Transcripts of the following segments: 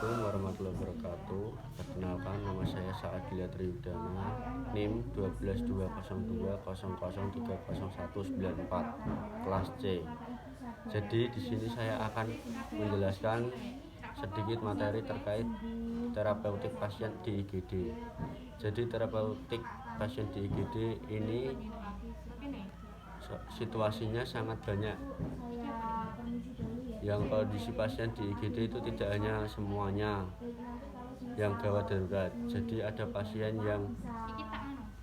Assalamualaikum warahmatullahi wabarakatuh. Perkenalkan, nama saya Saadilia Triudana, NIM 1220200300194, kelas C. Jadi di sini saya akan menjelaskan sedikit materi terkait terapeutik pasien di IGD. Jadi terapeutik pasien di IGD ini situasinya sangat banyak. Yang kondisi pasien di IGD itu tidak hanya semuanya yang gawat darurat. Jadi ada pasien yang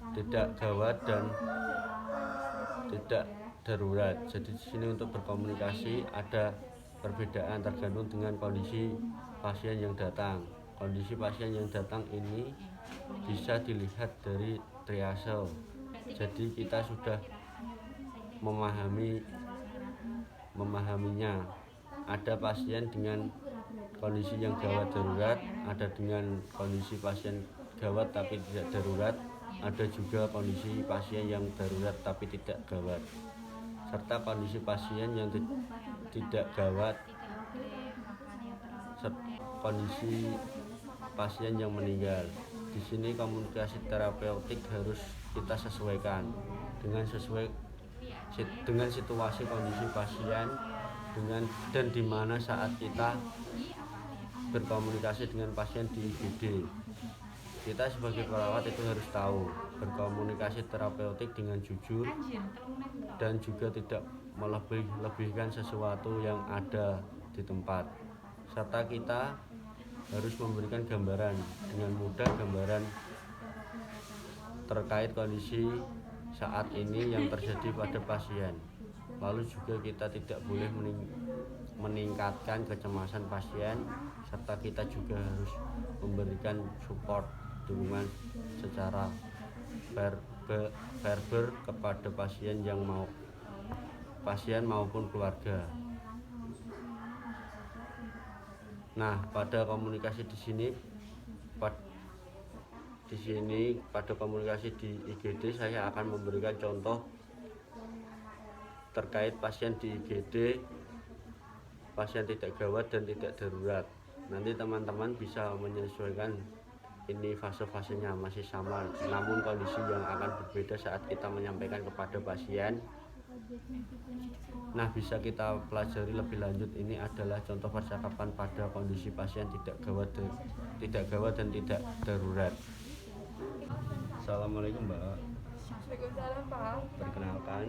tidak gawat dan tidak darurat. Jadi di sini untuk berkomunikasi ada perbedaan tergantung dengan kondisi pasien yang datang. Kondisi pasien yang datang ini bisa dilihat dari triase. Jadi kita sudah memahaminya. Ada pasien dengan kondisi yang gawat darurat, ada dengan kondisi pasien gawat tapi tidak darurat, ada juga kondisi pasien yang darurat tapi tidak gawat, serta kondisi pasien yang tidak gawat, kondisi pasien yang meninggal. Di sini komunikasi terapeutik harus kita sesuaikan dengan situasi kondisi pasien dan di mana saat kita berkomunikasi dengan pasien di IGD. Kita sebagai perawat itu harus tahu berkomunikasi terapeutik dengan jujur dan juga tidak melebih-lebihkan sesuatu yang ada di tempat, serta kita harus memberikan gambaran dengan mudah, gambaran terkait kondisi saat ini yang terjadi pada pasien. Lalu juga kita tidak boleh meningkatkan kecemasan pasien, serta kita juga harus memberikan support, dukungan secara verbal kepada pasien maupun keluarga. Nah, pada komunikasi di sini pada komunikasi di IGD saya akan memberikan contoh terkait pasien di IGD, pasien tidak gawat dan tidak darurat. Nanti teman-teman bisa menyesuaikan ini fase-fasenya masih sama, namun kondisi yang akan berbeda saat kita menyampaikan kepada pasien. Nah, bisa kita pelajari lebih lanjut. Ini adalah contoh percakapan pada kondisi pasien tidak gawat dan tidak darurat. Assalamualaikum, Mbak. Waalaikumsalam, Pak. Perkenalkan,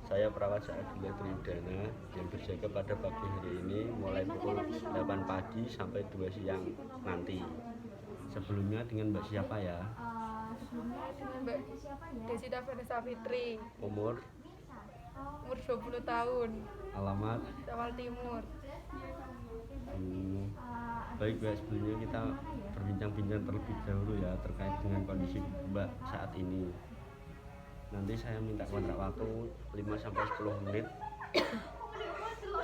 saya perawat Saadilia Triudana yang berjaga pada pagi hari ini mulai pukul 8 pagi sampai 2 siang nanti. Sebelumnya dengan Mbak siapa ya? Dengan Mbak Desita Vanessa Fitri. Umur 20 tahun. Alamat? Jawa Timur. Baik Mbak, sebelumnya kita berbincang-bincang terlebih dahulu ya terkait dengan kondisi Mbak saat ini. Nanti saya minta kontrak waktu 5-10 menit.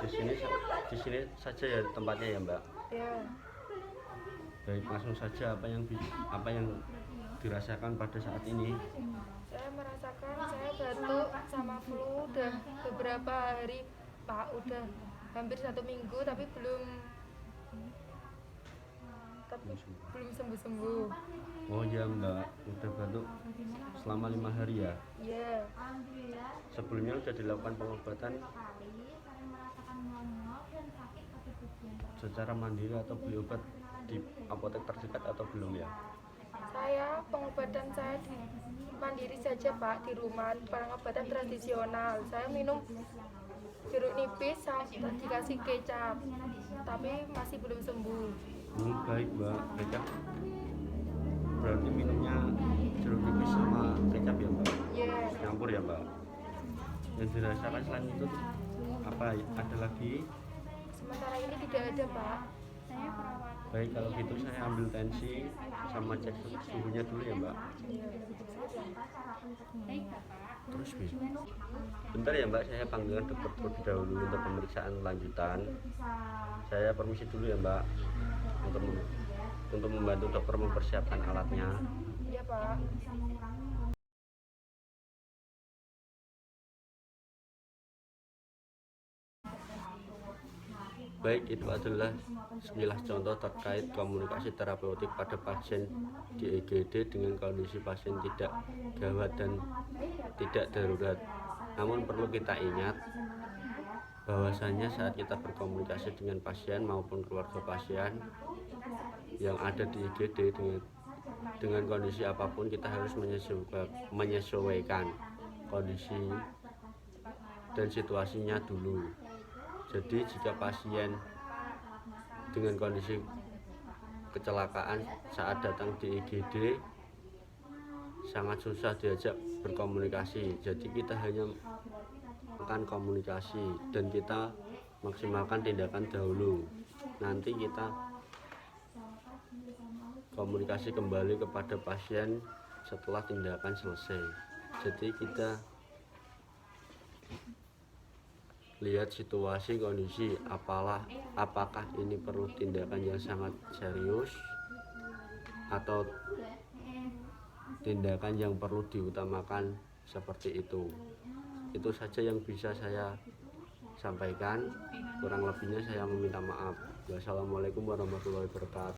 Di sini saja ya tempatnya ya, Mbak. Ya. Baik, langsung saja apa yang dirasakan pada saat ini? Saya merasakan saya batuk sama flu udah beberapa hari, Pak. Udah hampir 1 minggu tapi belum sembuh-sembuh. Oh ya Mbak, udah batuk selama 5 hari ya? Iya. Sebelumnya sudah dilakukan pengobatan secara mandiri atau beli obat di apotek terdekat atau belum ya? Pengobatan saya di mandiri saja, Pak, di rumah, pengobatan tradisional. Saya minum jeruk nipis sama dikasih kecap, tapi masih belum sembuh. Baik Mbak, kecap berarti minumnya jeruk nipis sama kecap ya Mbak? Iya. Nyampur ya Mbak? Yang dirasakan selain itu apa? Ada lagi? Sementara ini tidak ada, Pak. Baik, kalau gitu saya ambil tensi sama cek suhunya dulu ya Mbak. Terus bentar ya Mbak, saya panggilkan dokter terlebih dahulu untuk pemeriksaan lanjutan. Saya permisi dulu ya Mbak untuk membantu dokter mempersiapkan alatnya. Iya, Pak. Baik, itu adalah sekilas contoh terkait komunikasi terapeutik pada pasien di IGD dengan kondisi pasien tidak gawat dan tidak darurat. Namun perlu kita ingat bahwasanya saat kita berkomunikasi dengan pasien maupun keluarga pasien yang ada di IGD dengan kondisi apapun, kita harus menyesuaikan kondisi dan situasinya dulu. Jadi jika pasien dengan kondisi kecelakaan saat datang di IGD sangat susah diajak berkomunikasi, jadi kita hanya akan komunikasi dan kita maksimalkan tindakan dahulu. Nanti kita komunikasi kembali kepada pasien setelah tindakan selesai. Jadi kita lihat situasi kondisi, apakah ini perlu tindakan yang sangat serius atau tindakan yang perlu diutamakan seperti itu. Itu saja yang bisa saya sampaikan, kurang lebihnya saya meminta maaf. Wassalamualaikum warahmatullahi wabarakatuh.